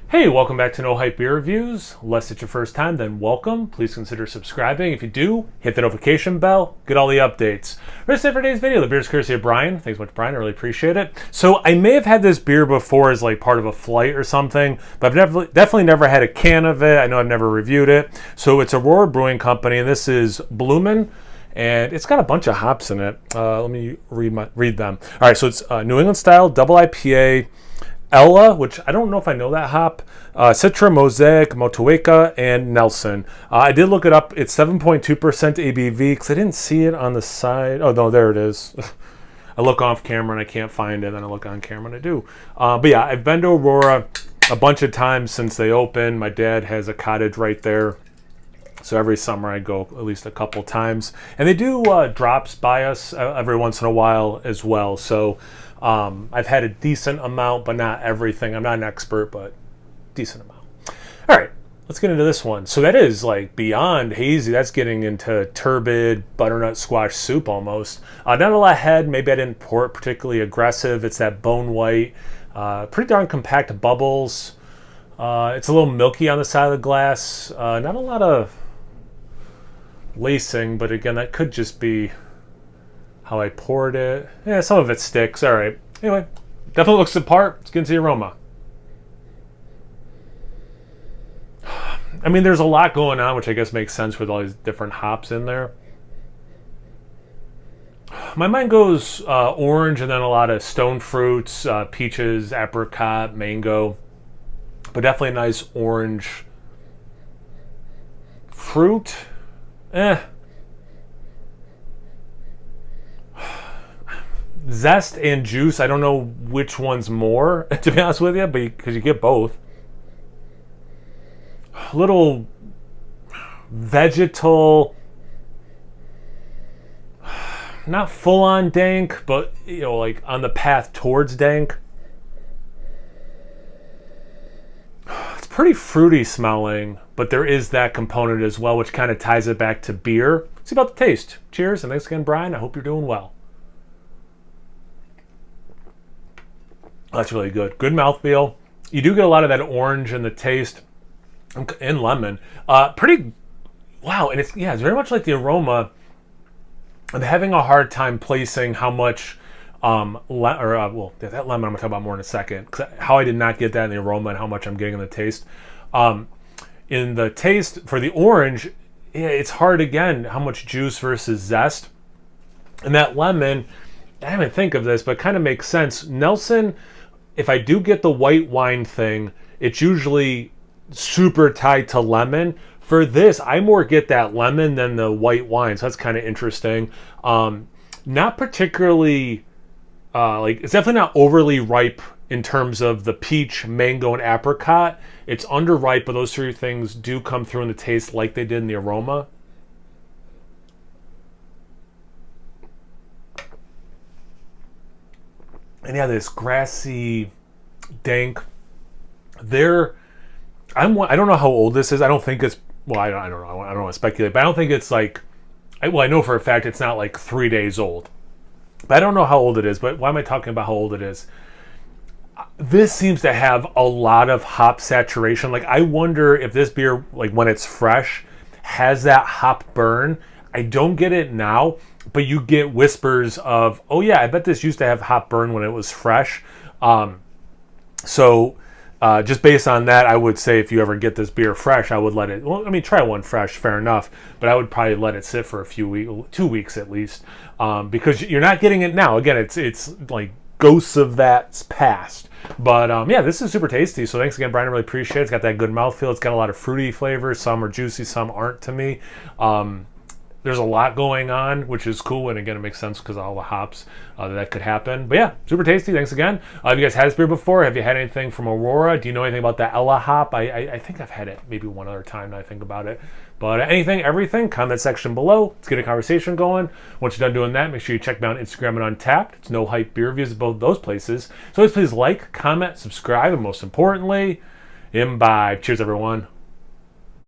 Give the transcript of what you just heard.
Hey, welcome back to No Hype Beer Reviews. Unless it's your first time, then welcome. Please consider subscribing. If you do, hit the notification bell, get all the updates. That's it for today's video. The beer is courtesy of Brian. Thanks so much, Brian. I really appreciate it. So I may have had this beer before as like part of a flight or something, but I've definitely never had a can of it. I know I've never reviewed it. So it's Aurora Brewing Company, and this is Blumen. And it's got a bunch of hops in it. Let me read them. All right, so it's New England style double IPA. Ella, which I don't know if I know that hop, Citra, Mosaic, Motueka, and Nelson. I did look it up. It's 7.2% ABV because I didn't see it on the side. Oh, no, there it is. I look off camera and I can't find it, then I look on camera and I do. But yeah, I've been to Aurora a bunch of times since they opened. My dad has a cottage right there. So every summer I go at least a couple times. And they do drops by us every once in a while as well. So I've had a decent amount, but not everything. I'm not an expert, but decent amount. All right, let's get into this one. So that is like beyond hazy. That's getting into turbid butternut squash soup almost. Not a lot of head. Maybe I didn't pour it particularly aggressive. It's that bone white, pretty darn compact bubbles. It's a little milky on the side of the glass. Not a lot of lacing, but again, that could just be how I poured it. Yeah, some of it sticks. All right. Anyway, definitely looks the part. Let's get into the aroma. I mean, there's a lot going on, which I guess makes sense with all these different hops in there. My mind goes orange and then a lot of stone fruits, peaches, apricot, mango, but definitely a nice orange fruit. Zest and juice, I don't know which one's more, to be honest with you, but because you get both. A little vegetal, not full-on dank, but you know, like on the path towards dank. It's pretty fruity smelling, but there is that component as well, which kind of ties it back to beer. See about the taste. Cheers, and thanks again, Brian. I hope you're doing well. That's really good. Good mouthfeel. You do get a lot of that orange in the taste and lemon. Pretty, wow. And it's very much like the aroma. I'm having a hard time placing how much, that lemon I'm going to talk about more in a second. How I did not get that in the aroma and how much I'm getting in the taste. In the taste for the orange, it's hard again, how much juice versus zest. And that lemon, I didn't think of this, but it kind of makes sense. Nelson, if I do get the white wine thing, it's usually super tied to lemon. For this, I more get that lemon than the white wine, so that's kind of interesting. Not particularly, it's definitely not overly ripe in terms of the peach, mango, and apricot. It's underripe, but those three things do come through in the taste like they did in the aroma. And yeah, this grassy, dank. I don't know how old this is. I don't think it's. Well, I don't know. I don't want to speculate, but I don't think it's like. I know for a fact it's not like 3 days old. But I don't know how old it is. But why am I talking about how old it is? This seems to have a lot of hop saturation. Like I wonder if this beer, like when it's fresh, has that hop burn. I don't get it now, but you get whispers of, oh yeah, I bet this used to have hop burn when it was fresh. So just based on that, I would say if you ever get this beer fresh, I would let it, well, I mean, try one fresh, fair enough, but I would probably let it sit for a few weeks, 2 weeks at least, because you're not getting it now. Again, it's like ghosts of that's past. But yeah, this is super tasty. So thanks again, Brian. I really appreciate it. It's got that good mouthfeel. It's got a lot of fruity flavors. Some are juicy, some aren't to me. There's a lot going on, which is cool, and again, it makes sense because of all the hops that could happen. But yeah, super tasty. Thanks again. Have you guys had this beer before? Have you had anything from Aurora? Do you know anything about the Ella hop? I think I've had it maybe one other time now I think about it. But anything, everything, comment section below. Let's get a conversation going. Once you're done doing that, make sure you check me out on Instagram and Untappd. It's No Hype Beer Reviews at both those places. So please like, comment, subscribe, and most importantly, imbibe. Cheers, everyone.